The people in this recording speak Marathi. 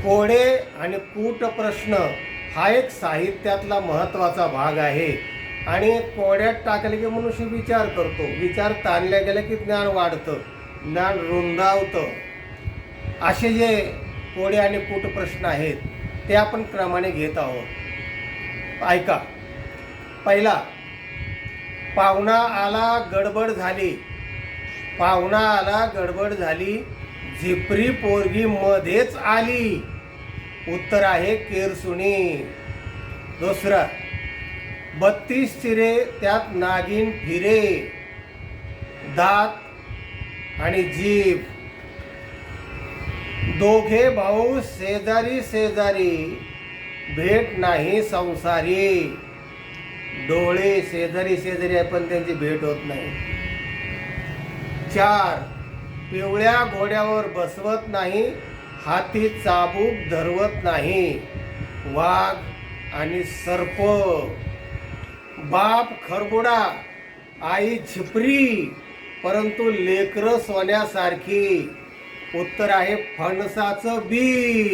कोडे आणि कूट प्रश्न हा एक साहित्यातला महत्त्वाचा भाग आहे आणि कोड्यात टाकले की मनुष्य विचार करतो. विचार ताणल्या गेल्या की ज्ञान वाढतं, ज्ञान रुंदावतं. असे जे कोडे आणि कूट प्रश्न आहेत ते आपण क्रमाने घेत आहोत. ऐका. पहिला, पाहुणा आला गडबड झाली. पाहुणा आला गडबड झाली, झिपरी पोरगी मध्येच आली. उत्तर आहे केरसुणी. दुसरा, 32 चिरे त्यात नागिन फिरे, दात आणि जीभ. दोघे भाऊ शेजारी शेजारी, भेट नाही संसारी. डोळे शेजारी शेजारी आहे पण त्यांची भेट होत नाही. 4, पिवळ्या घोड्यावर बसवत नाही, हाती चाबूक धरवत नाही. वाघ आणि सर्प. बाप खरबुडा, आई झिपरी, परंतु लेकरं सोन्यासारखी. उत्तर आहे फणसाचं बी.